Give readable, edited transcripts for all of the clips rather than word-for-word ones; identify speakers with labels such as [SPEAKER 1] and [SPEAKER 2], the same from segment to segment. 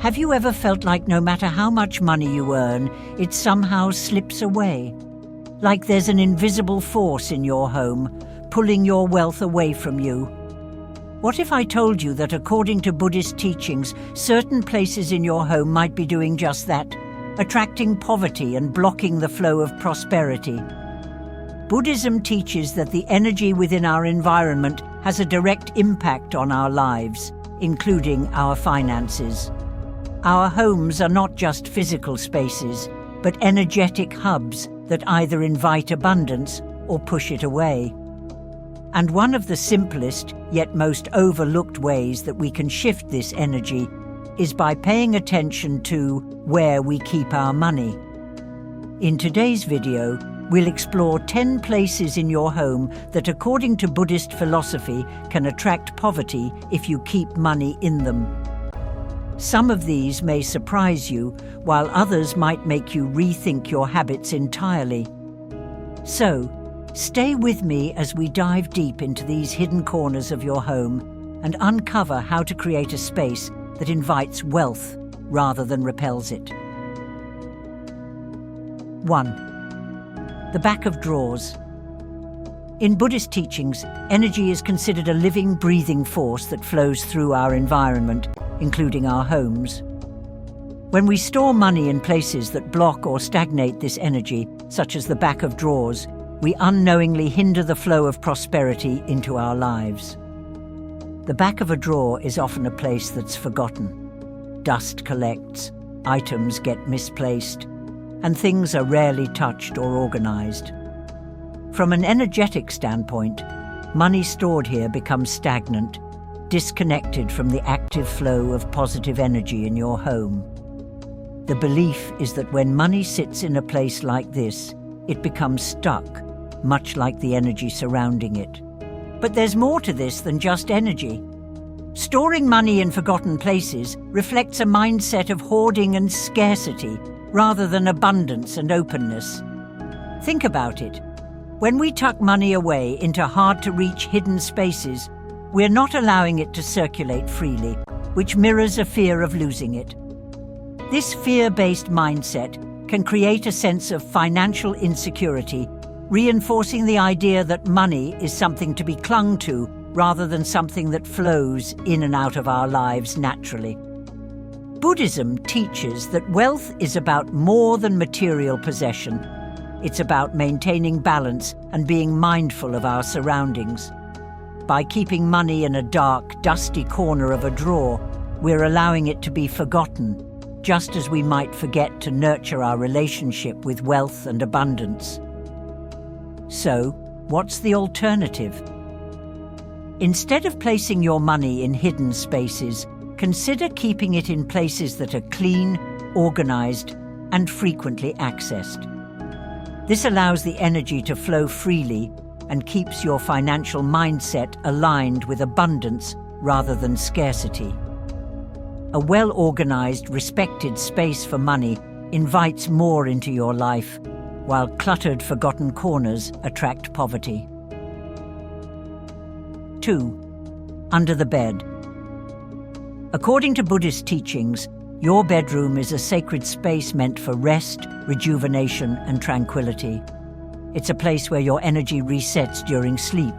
[SPEAKER 1] Have you ever felt like no matter how much money you earn, it somehow slips away? Like there's an invisible force in your home, pulling your wealth away from you? What if I told you that according to Buddhist teachings, certain places in your home might be doing just that, attracting poverty and blocking the flow of prosperity? Buddhism teaches that the energy within our environment has a direct impact on our lives, including our finances. Our homes are not just physical spaces, but energetic hubs that either invite abundance or push it away. And one of the simplest, yet most overlooked ways that we can shift this energy is by paying attention to where we keep our money. In today's video, we'll explore 10 places in your home that, according to Buddhist philosophy, can attract poverty if you keep money in them. Some of these may surprise you, while others might make you rethink your habits entirely. So, stay with me as we dive deep into these hidden corners of your home and uncover how to create a space that invites wealth rather than repels it. 1. The back of drawers. In Buddhist teachings, energy is considered a living, breathing force that flows through our environment, including our homes. When we store money in places that block or stagnate this energy, such as the back of drawers, we unknowingly hinder the flow of prosperity into our lives. The back of a drawer is often a place that's forgotten. Dust collects, items get misplaced, and things are rarely touched or organized. From an energetic standpoint, money stored here becomes stagnant, disconnected from the active flow of positive energy in your home. The belief is that when money sits in a place like this, it becomes stuck, much like the energy surrounding it. But there's more to this than just energy. Storing money in forgotten places reflects a mindset of hoarding and scarcity rather than abundance and openness. Think about it. When we tuck money away into hard-to-reach hidden spaces, we're not allowing it to circulate freely, which mirrors a fear of losing it. This fear-based mindset can create a sense of financial insecurity, reinforcing the idea that money is something to be clung to rather than something that flows in and out of our lives naturally. Buddhism teaches that wealth is about more than material possession. It's about maintaining balance and being mindful of our surroundings. By keeping money in a dark, dusty corner of a drawer, we're allowing it to be forgotten, just as we might forget to nurture our relationship with wealth and abundance. So, what's the alternative? Instead of placing your money in hidden spaces, consider keeping it in places that are clean, organized, and frequently accessed. This allows the energy to flow freely and keeps your financial mindset aligned with abundance rather than scarcity. A well-organized, respected space for money invites more into your life, while cluttered, forgotten corners attract poverty. 2. Under the bed. According to Buddhist teachings, your bedroom is a sacred space meant for rest, rejuvenation, and tranquility. It's a place where your energy resets during sleep,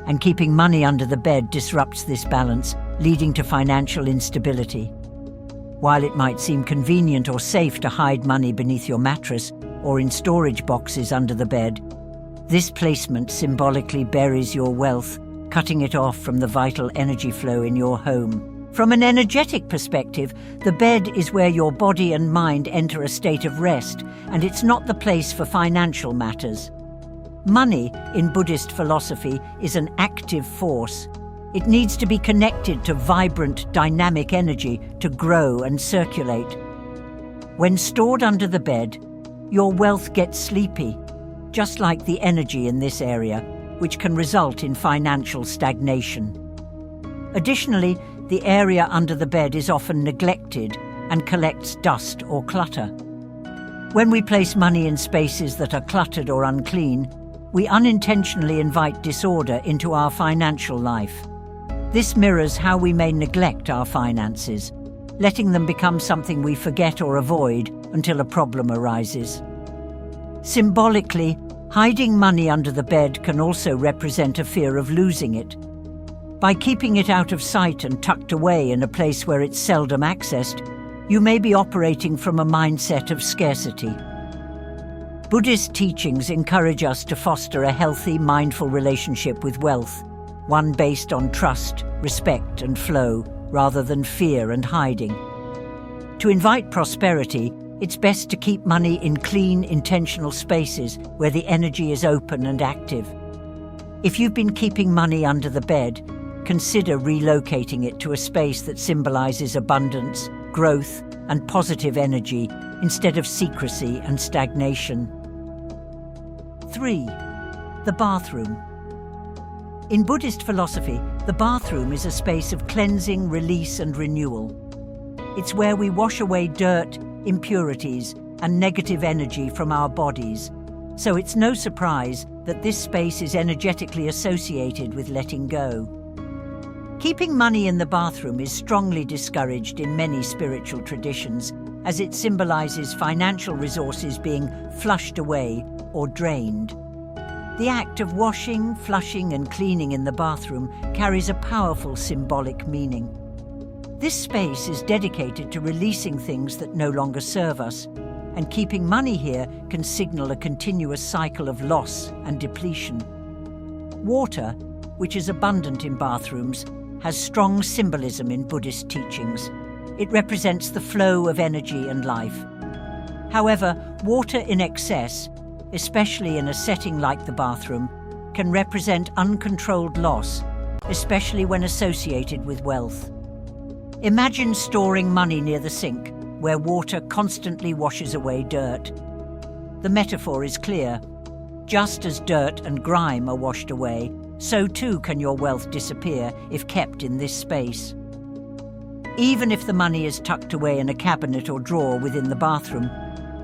[SPEAKER 1] and keeping money under the bed disrupts this balance, leading to financial instability. While it might seem convenient or safe to hide money beneath your mattress or in storage boxes under the bed, this placement symbolically buries your wealth, cutting it off from the vital energy flow in your home. From an energetic perspective, the bed is where your body and mind enter a state of rest, and it's not the place for financial matters. Money, in Buddhist philosophy, is an active force. It needs to be connected to vibrant, dynamic energy to grow and circulate. When stored under the bed, your wealth gets sleepy, just like the energy in this area, which can result in financial stagnation. Additionally, the area under the bed is often neglected and collects dust or clutter. When we place money in spaces that are cluttered or unclean, we unintentionally invite disorder into our financial life. This mirrors how we may neglect our finances, letting them become something we forget or avoid until a problem arises. Symbolically, hiding money under the bed can also represent a fear of losing it. By keeping it out of sight and tucked away in a place where it's seldom accessed, you may be operating from a mindset of scarcity. Buddhist teachings encourage us to foster a healthy, mindful relationship with wealth, one based on trust, respect, and flow, rather than fear and hiding. To invite prosperity, it's best to keep money in clean, intentional spaces where the energy is open and active. If you've been keeping money under the bed, consider relocating it to a space that symbolizes abundance, growth, and positive energy instead of secrecy and stagnation. 3. The bathroom. In Buddhist philosophy, the bathroom is a space of cleansing, release, and renewal. It's where we wash away dirt, impurities, and negative energy from our bodies, so it's no surprise that this space is energetically associated with letting go. Keeping money in the bathroom is strongly discouraged in many spiritual traditions, as it symbolizes financial resources being flushed away or drained. The act of washing, flushing, and cleaning in the bathroom carries a powerful symbolic meaning. This space is dedicated to releasing things that no longer serve us, and keeping money here can signal a continuous cycle of loss and depletion. Water, which is abundant in bathrooms, has strong symbolism in Buddhist teachings. It represents the flow of energy and life. However, water in excess, especially in a setting like the bathroom, can represent uncontrolled loss, especially when associated with wealth. Imagine storing money near the sink, where water constantly washes away dirt. The metaphor is clear. Just as dirt and grime are washed away, so too can your wealth disappear if kept in this space. Even if the money is tucked away in a cabinet or drawer within the bathroom,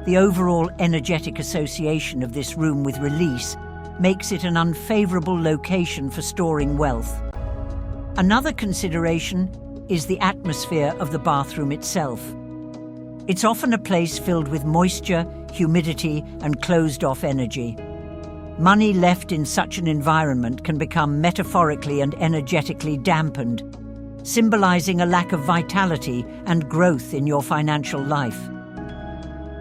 [SPEAKER 1] the overall energetic association of this room with release makes it an unfavorable location for storing wealth. Another consideration is the atmosphere of the bathroom itself. It's often a place filled with moisture, humidity, and closed-off energy. Money left in such an environment can become metaphorically and energetically dampened, symbolizing a lack of vitality and growth in your financial life.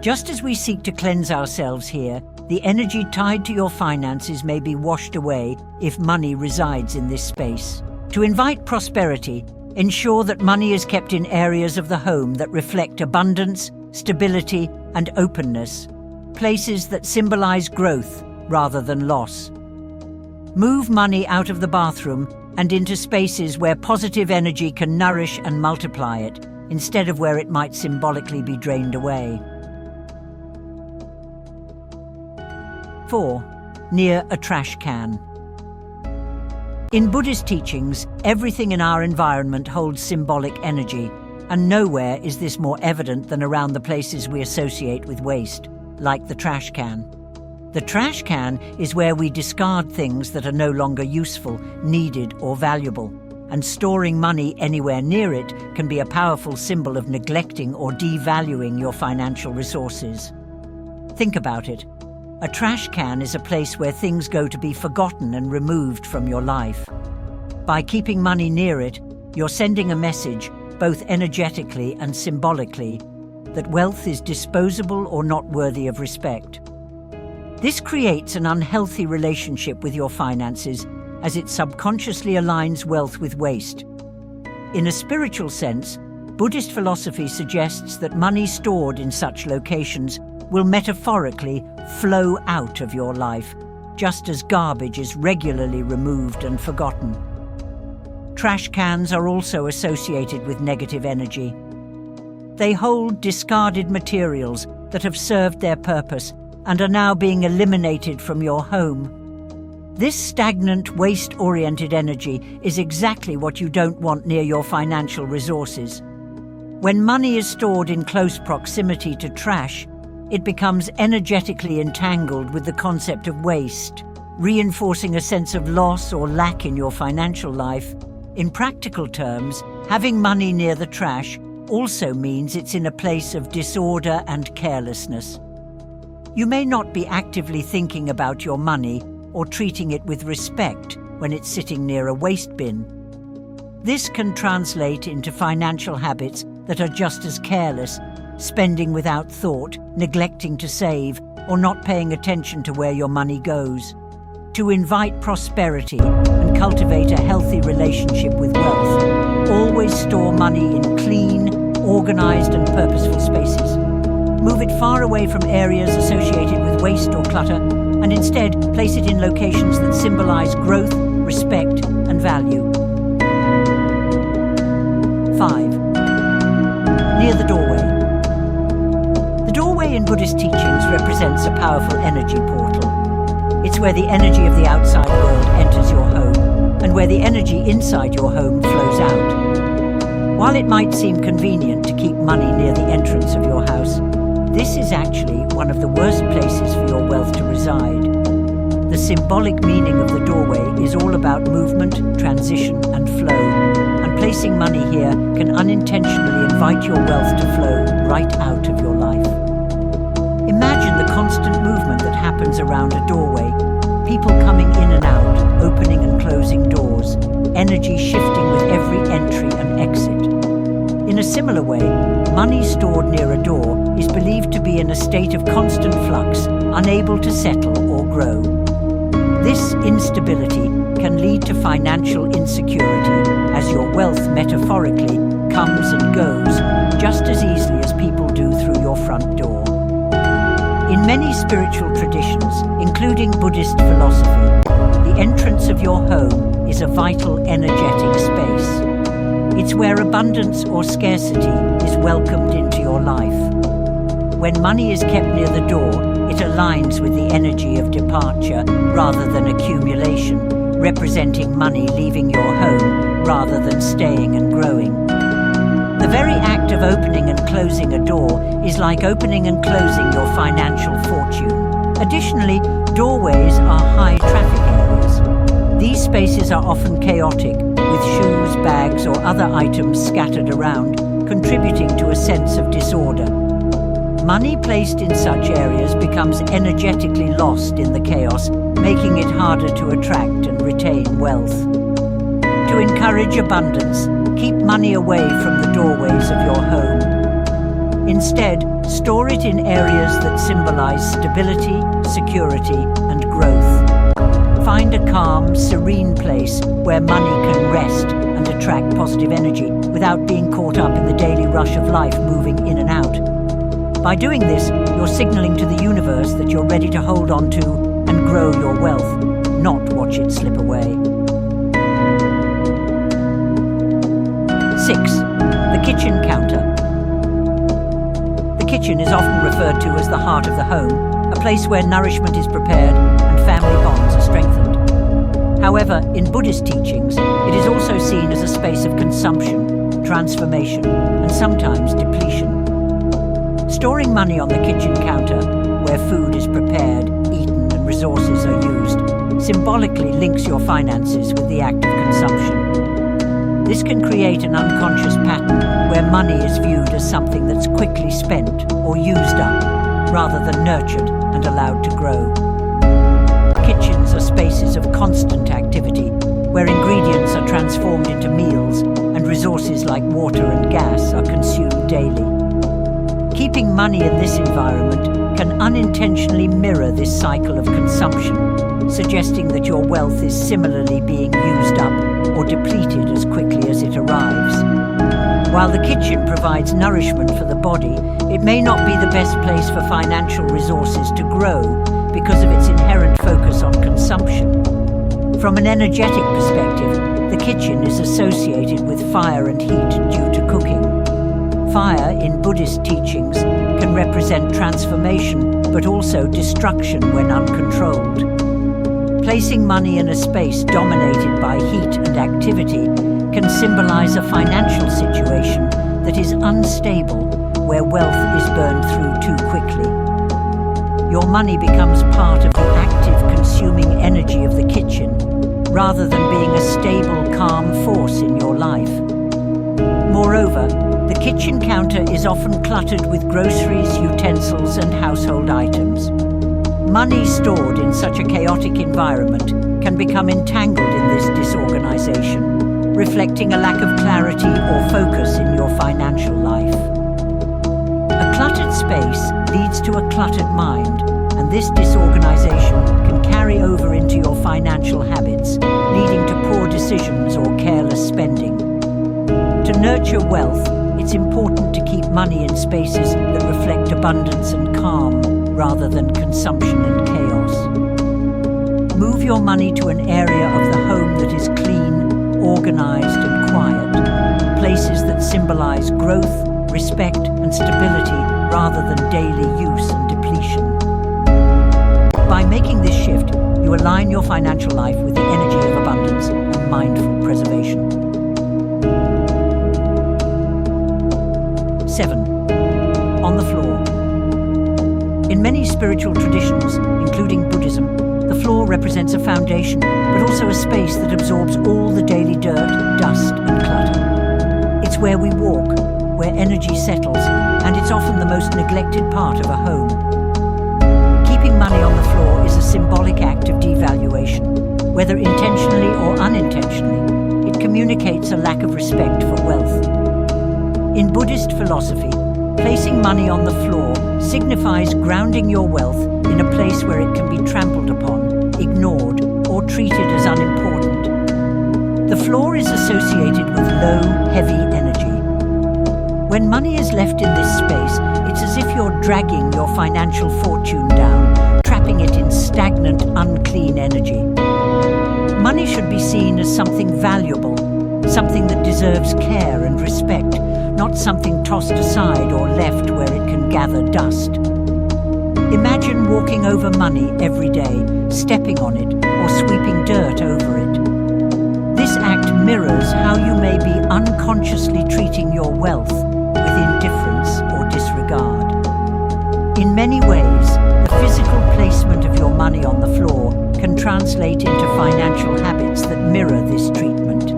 [SPEAKER 1] Just as we seek to cleanse ourselves here, the energy tied to your finances may be washed away if money resides in this space. To invite prosperity, ensure that money is kept in areas of the home that reflect abundance, stability, and openness, places that symbolize growth rather than loss. Move money out of the bathroom and into spaces where positive energy can nourish and multiply it, instead of where it might symbolically be drained away. 4. Near a trash can. In Buddhist teachings, everything in our environment holds symbolic energy, and nowhere is this more evident than around the places we associate with waste, like the trash can. The trash can is where we discard things that are no longer useful, needed, or valuable, and storing money anywhere near it can be a powerful symbol of neglecting or devaluing your financial resources. Think about it. A trash can is a place where things go to be forgotten and removed from your life. By keeping money near it, you're sending a message, both energetically and symbolically, that wealth is disposable or not worthy of respect. This creates an unhealthy relationship with your finances, as it subconsciously aligns wealth with waste. In a spiritual sense, Buddhist philosophy suggests that money stored in such locations will metaphorically flow out of your life, just as garbage is regularly removed and forgotten. Trash cans are also associated with negative energy. They hold discarded materials that have served their purpose and are now being eliminated from your home. This stagnant, waste-oriented energy is exactly what you don't want near your financial resources. When money is stored in close proximity to trash, it becomes energetically entangled with the concept of waste, reinforcing a sense of loss or lack in your financial life. In practical terms, having money near the trash also means it's in a place of disorder and carelessness. You may not be actively thinking about your money or treating it with respect when it's sitting near a waste bin. This can translate into financial habits that are just as careless, spending without thought, neglecting to save, or not paying attention to where your money goes. To invite prosperity and cultivate a healthy relationship with wealth, always store money in clean, organized and purposeful spaces. Move it far away from areas associated with waste or clutter, and instead place it in locations that symbolize growth, respect and value. 5. Near the doorway. The doorway in Buddhist teachings represents a powerful energy portal. It's where the energy of the outside world enters your home, and where the energy inside your home flows out. While it might seem convenient to keep money near the entrance of your house, this is actually one of the worst places for your wealth to reside. The symbolic meaning of the doorway is all about movement, transition and flow, and placing money here can unintentionally invite your wealth to flow right out of your life. Imagine the constant movement that happens around a doorway, people coming in and out, opening and closing doors, energy shifting with every entry and exit. In a similar way, money stored near a door is believed to be in a state of constant flux, unable to settle or grow. This instability can lead to financial insecurity, as your wealth metaphorically comes and goes just as easily as people do through your front door. In many spiritual traditions, including Buddhist philosophy, the entrance of your home is a vital energetic space. It's where abundance or scarcity is welcomed into your life. When money is kept near the door, it aligns with the energy of departure rather than accumulation, representing money leaving your home rather than staying and growing. The very act of opening and closing a door is like opening and closing your financial fortune. Additionally, doorways are high traffic areas. These spaces are often chaotic, with shoes, bags or other items scattered around, contributing to a sense of disorder. Money placed in such areas becomes energetically lost in the chaos, making it harder to attract and retain wealth. To encourage abundance, keep money away from the doorways of your home. Instead, store it in areas that symbolize stability, security, and growth. Find a calm, serene place where money can rest and attract positive energy without being caught up in the daily rush of life moving in and out. By doing this, you're signaling to the universe that you're ready to hold on to and grow your wealth, not watch it slip away. 6. The kitchen counter. The kitchen is often referred to as the heart of the home, a place where nourishment is prepared and family bonds are strengthened. However, in Buddhist teachings, it is also seen as a space of consumption, transformation, and sometimes depletion. Storing money on the kitchen counter, where food is prepared, eaten, and resources are used, symbolically links your finances with the act of consumption. This can create an unconscious pattern where money is viewed as something that's quickly spent or used up, rather than nurtured and allowed to grow. Kitchens are spaces of constant activity, where ingredients are transformed into meals and resources like water and gas are consumed daily. Keeping money in this environment can unintentionally mirror this cycle of consumption, suggesting that your wealth is similarly being used up or depleted as quickly as it arrives. While the kitchen provides nourishment for the body, it may not be the best place for financial resources to grow because of its inherent focus on consumption. From an energetic perspective, the kitchen is associated with fire and heat due to cooking. Fire in Buddhist teachings can represent transformation, but also destruction when uncontrolled. Placing money in a space dominated by heat and activity can symbolize a financial situation that is unstable, where wealth is burned through too quickly. Your money becomes part of the active, consuming energy of the kitchen, rather than being a stable, calm force in your life. Moreover, the The kitchen counter is often cluttered with groceries, utensils, and household items. Money stored in such a chaotic environment can become entangled in this disorganization, reflecting a lack of clarity or focus in your financial life. A cluttered space leads to a cluttered mind, and this disorganization can carry over into your financial habits, leading to poor decisions or careless spending. To nurture wealth, it's important to keep money in spaces that reflect abundance and calm, rather than consumption and chaos. Move your money to an area of the home that is clean, organized, and quiet, places that symbolize growth, respect, and stability rather than daily use and depletion. By making this shift, you align your financial life with the energy of abundance and mindful preservation. 7. On the floor. In many spiritual traditions, including Buddhism, the floor represents a foundation, but also a space that absorbs all the daily dirt, dust, and clutter. It's where we walk, where energy settles, and it's often the most neglected part of a home. Keeping money on the floor is a symbolic act of devaluation. Whether intentionally or unintentionally, it communicates a lack of respect for wealth. In Buddhist philosophy, placing money on the floor signifies grounding your wealth in a place where it can be trampled upon, ignored, or treated as unimportant. The floor is associated with low, heavy energy. When money is left in this space, it's as if you're dragging your financial fortune down, trapping it in stagnant, unclean energy. Money should be seen as something valuable, something that deserves care and respect, not something tossed aside or left where it can gather dust. Imagine walking over money every day, stepping on it, or sweeping dirt over it. This act mirrors how you may be unconsciously treating your wealth with indifference or disregard. In many ways, the physical placement of your money on the floor can translate into financial habits that mirror this treatment.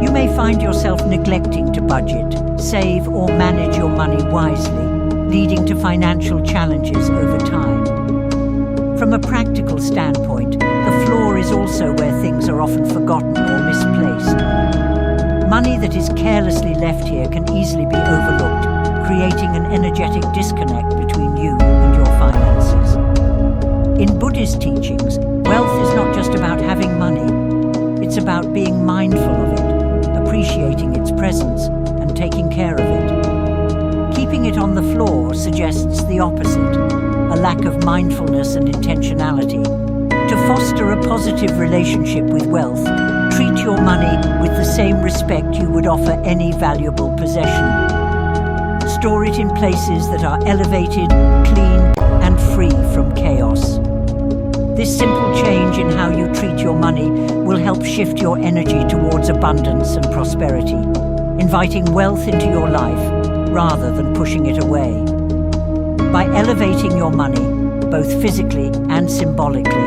[SPEAKER 1] You may find yourself neglecting to budget, save, or manage your money wisely, leading to financial challenges over time. From a practical standpoint, the floor is also where things are often forgotten or misplaced. Money that is carelessly left here can easily be overlooked, creating an energetic disconnect between you and your finances. In Buddhist teachings, wealth is not just about having money. It's about being mindful of it, appreciating its presence, and taking care of it. Keeping it on the floor suggests the opposite, a lack of mindfulness and intentionality. To foster a positive relationship with wealth, treat your money with the same respect you would offer any valuable possession. Store it in places that are elevated, clean, and free from chaos. This simple change in how you treat your money will help shift your energy towards abundance and prosperity, inviting wealth into your life rather than pushing it away. By elevating your money, both physically and symbolically,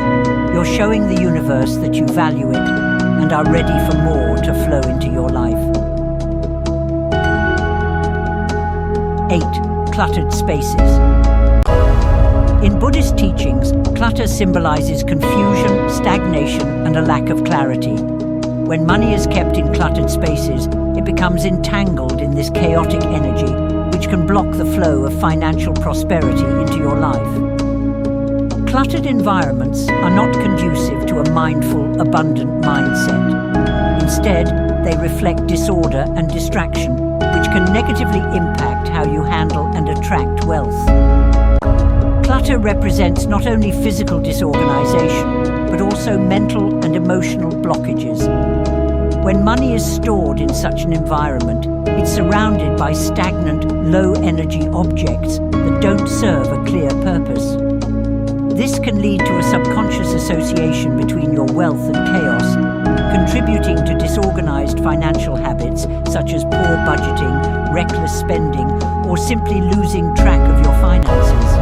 [SPEAKER 1] you're showing the universe that you value it and are ready for more to flow into your life. 8. Cluttered spaces. In Buddhist teachings, clutter symbolizes confusion, stagnation, and a lack of clarity. When money is kept in cluttered spaces, it becomes entangled in this chaotic energy, which can block the flow of financial prosperity into your life. Cluttered environments are not conducive to a mindful, abundant mindset. Instead, they reflect disorder and distraction, which can negatively impact how you handle and attract wealth. Clutter represents not only physical disorganization, but also mental and emotional blockages. When money is stored in such an environment, it's surrounded by stagnant, low-energy objects that don't serve a clear purpose. This can lead to a subconscious association between your wealth and chaos, contributing to disorganized financial habits such as poor budgeting, reckless spending, or simply losing track of your finances.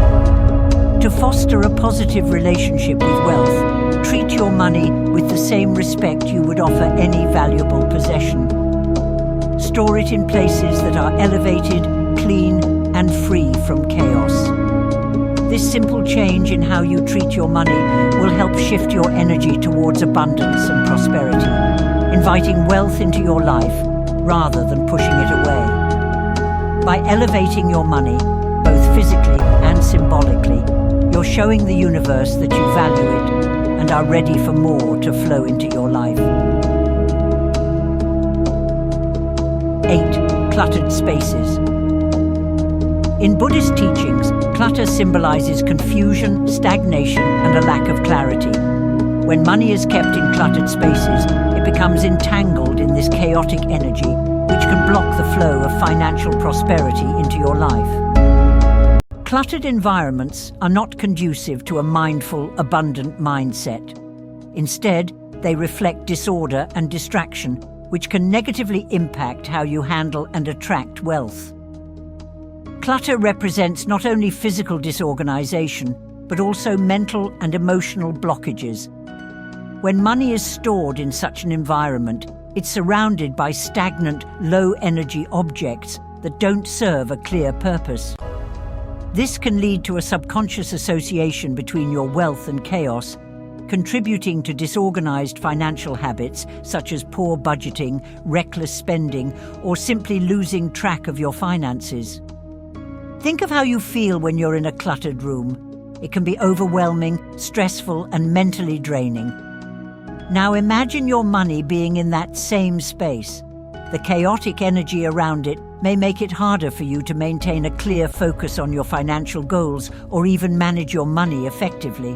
[SPEAKER 1] To foster a positive relationship with wealth, treat your money with the same respect you would offer any valuable possession. store it in places that are elevated, clean, and free from chaos. This simple change in how you treat your money will help shift your energy towards abundance and prosperity, inviting wealth into your life rather than pushing it away. By elevating your money, both physically and symbolically, you're showing the universe that you value it and are ready for more to flow into your life. 8. Cluttered spaces. In Buddhist teachings, clutter symbolizes confusion, stagnation, and a lack of clarity. When money is kept in cluttered spaces, it becomes entangled in this chaotic energy, which can block the flow of financial prosperity into your life. Cluttered environments are not conducive to a mindful, abundant mindset. Instead, they reflect disorder and distraction, which can negatively impact how you handle and attract wealth. Clutter represents not only physical disorganization, but also mental and emotional blockages. When money is stored in such an environment, it's surrounded by stagnant, low-energy objects that don't serve a clear purpose. This can lead to a subconscious association between your wealth and chaos, contributing to disorganized financial habits such as poor budgeting, reckless spending, or simply losing track of your finances. Think of how you feel when you're in a cluttered room. It can be overwhelming, stressful, and mentally draining. Now imagine your money being in that same space. The chaotic energy around it may make it harder for you to maintain a clear focus on your financial goals or even manage your money effectively.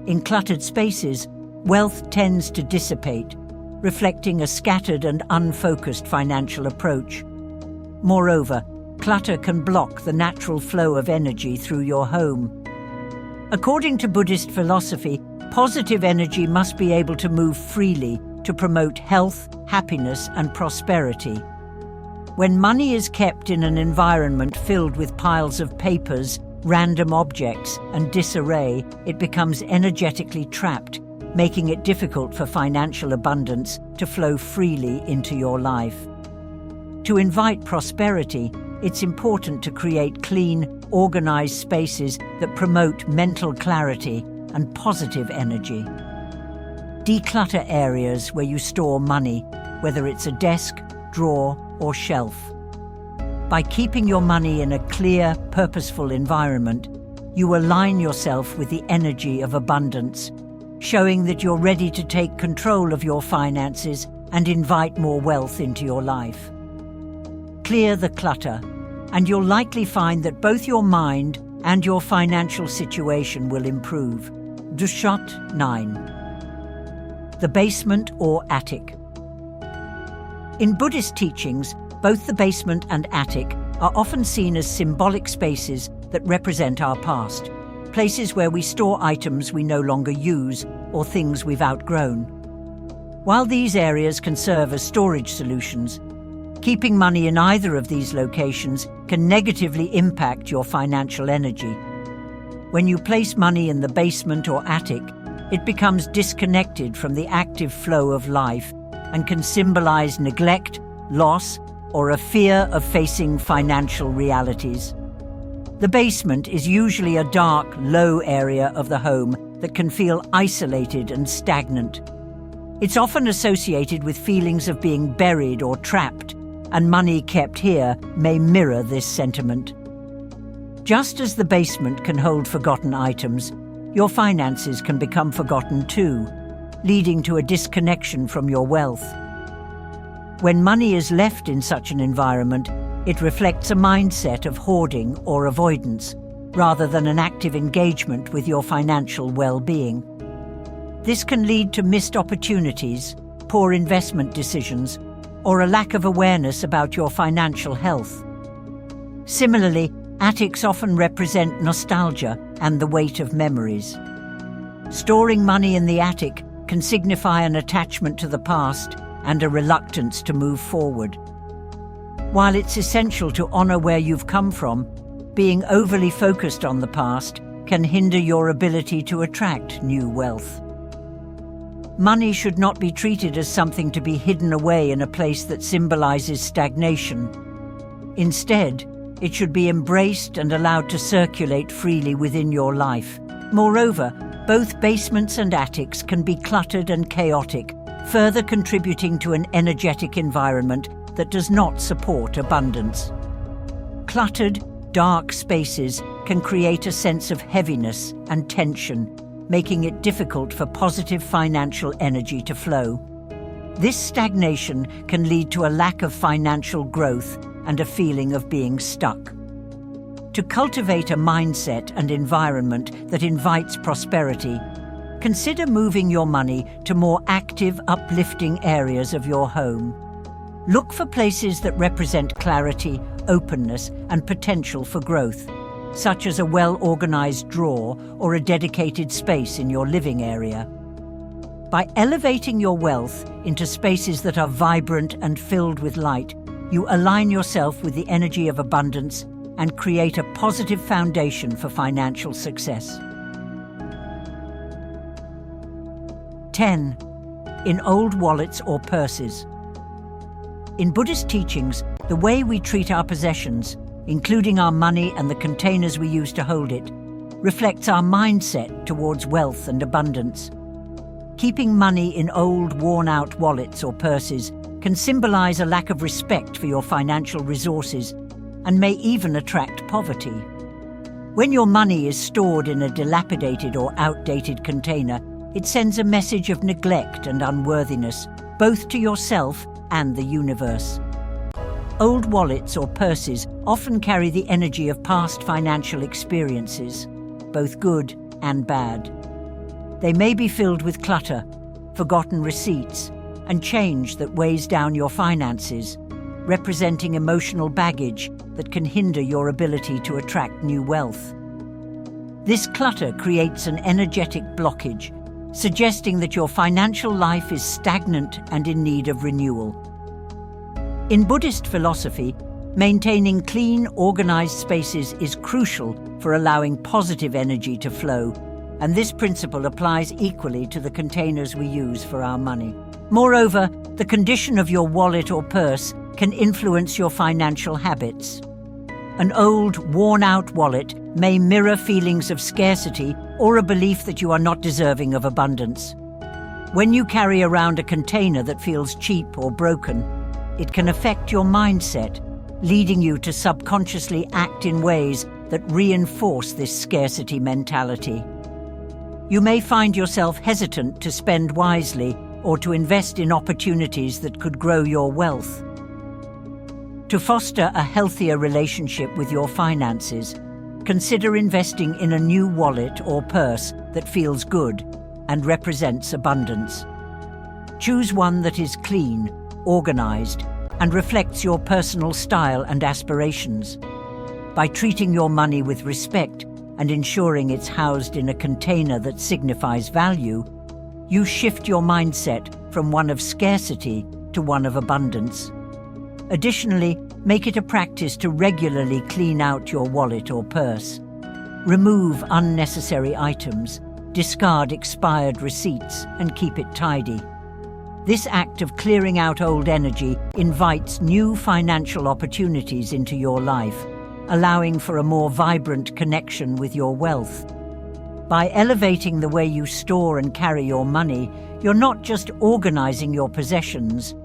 [SPEAKER 1] In cluttered spaces, wealth tends to dissipate, reflecting a scattered and unfocused financial approach. Moreover, clutter can block the natural flow of energy through your home. According to Buddhist philosophy, positive energy must be able to move freely to promote health, happiness, and prosperity. When money is kept in an environment filled with piles of papers, random objects, and disarray, it becomes energetically trapped, making it difficult for financial abundance to flow freely into your life. To invite prosperity, it's important to create clean, organized spaces that promote mental clarity and positive energy. Declutter areas where you store money, whether it's a desk, drawer, or shelf. By keeping your money in a clear, purposeful environment, you align yourself with the energy of abundance, showing that you're ready to take control of your finances and invite more wealth into your life. Clear the clutter, and you'll likely find that both your mind and your financial situation will improve. Dushot 9. The basement or attic. In Buddhist teachings, both the basement and attic are often seen as symbolic spaces that represent our past, places where we store items we no longer use or things we've outgrown. While these areas can serve as storage solutions, keeping money in either of these locations can negatively impact your financial energy. When you place money in the basement or attic, it becomes disconnected from the active flow of life and can symbolize neglect, loss, or a fear of facing financial realities. The basement is usually a dark, low area of the home that can feel isolated and stagnant. It's often associated with feelings of being buried or trapped, and money kept here may mirror this sentiment. Just as the basement can hold forgotten items, your finances can become forgotten too, leading to a disconnection from your wealth. When money is left in such an environment, it reflects a mindset of hoarding or avoidance, rather than an active engagement with your financial well-being. This can lead to missed opportunities, poor investment decisions, or a lack of awareness about your financial health. Similarly, attics often represent nostalgia and the weight of memories. Storing money in the attic can signify an attachment to the past and a reluctance to move forward. While it's essential to honor where you've come from, being overly focused on the past can hinder your ability to attract new wealth. Money should not be treated as something to be hidden away in a place that symbolizes stagnation. Instead, it should be embraced and allowed to circulate freely within your life. Moreover, both basements and attics can be cluttered and chaotic, further contributing to an energetic environment that does not support abundance. Cluttered, dark spaces can create a sense of heaviness and tension, making it difficult for positive financial energy to flow. This stagnation can lead to a lack of financial growth and a feeling of being stuck. To cultivate a mindset and environment that invites prosperity, consider moving your money to more active, uplifting areas of your home. Look for places that represent clarity, openness, and potential for growth, such as a well-organized drawer or a dedicated space in your living area. By elevating your wealth into spaces that are vibrant and filled with light, you align yourself with the energy of abundance and create a positive foundation for financial success. 10. In old wallets or purses. In Buddhist teachings, the way we treat our possessions, including our money and the containers we use to hold it, reflects our mindset towards wealth and abundance. Keeping money in old, worn-out wallets or purses can symbolize a lack of respect for your financial resources and may even attract poverty. When your money is stored in a dilapidated or outdated container, it sends a message of neglect and unworthiness, both to yourself and the universe. Old wallets or purses often carry the energy of past financial experiences, both good and bad. They may be filled with clutter, forgotten receipts, and change that weighs down your finances, representing emotional baggage that can hinder your ability to attract new wealth. This clutter creates an energetic blockage, suggesting that your financial life is stagnant and in need of renewal. In Buddhist philosophy, maintaining clean, organized spaces is crucial for allowing positive energy to flow, and this principle applies equally to the containers we use for our money. Moreover, the condition of your wallet or purse can influence your financial habits. An old, worn-out wallet may mirror feelings of scarcity or a belief that you are not deserving of abundance. When you carry around a container that feels cheap or broken, it can affect your mindset, leading you to subconsciously act in ways that reinforce this scarcity mentality. You may find yourself hesitant to spend wisely or to invest in opportunities that could grow your wealth. To foster a healthier relationship with your finances, consider investing in a new wallet or purse that feels good and represents abundance. Choose one that is clean, organized, and reflects your personal style and aspirations. By treating your money with respect and ensuring it's housed in a container that signifies value, you shift your mindset from one of scarcity to one of abundance. Additionally, make it a practice to regularly clean out your wallet or purse. Remove unnecessary items, discard expired receipts, and keep it tidy. This act of clearing out old energy invites new financial opportunities into your life, allowing for a more vibrant connection with your wealth. By elevating the way you store and carry your money, you're not just organizing your possessions,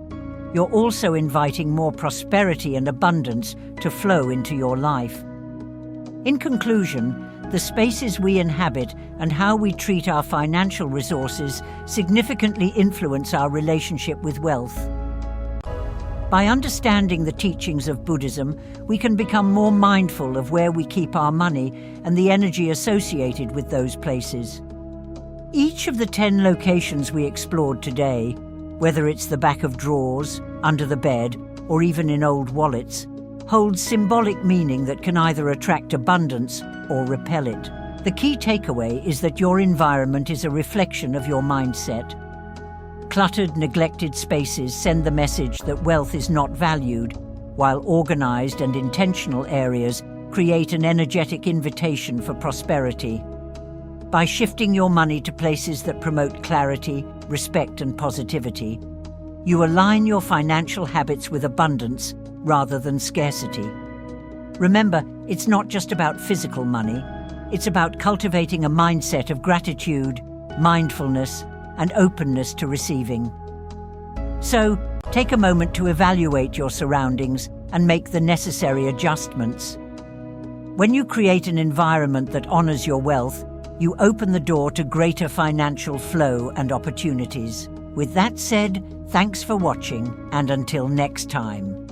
[SPEAKER 1] you're also inviting more prosperity and abundance to flow into your life. In conclusion, the spaces we inhabit and how we treat our financial resources significantly influence our relationship with wealth. By understanding the teachings of Buddhism, we can become more mindful of where we keep our money and the energy associated with those places. Each of the 10 locations we explored today, whether it's the back of drawers, under the bed, or even in old wallets, holds symbolic meaning that can either attract abundance or repel it. The key takeaway is that your environment is a reflection of your mindset. Cluttered, neglected spaces send the message that wealth is not valued, while organized and intentional areas create an energetic invitation for prosperity. By shifting your money to places that promote clarity, respect and positivity, you align your financial habits with abundance rather than scarcity. Remember, it's not just about physical money. It's about cultivating a mindset of gratitude, mindfulness, and openness to receiving. So, take a moment to evaluate your surroundings and make the necessary adjustments. When you create an environment that honors your wealth, you open the door to greater financial flow and opportunities. With that said, thanks for watching, and until next time.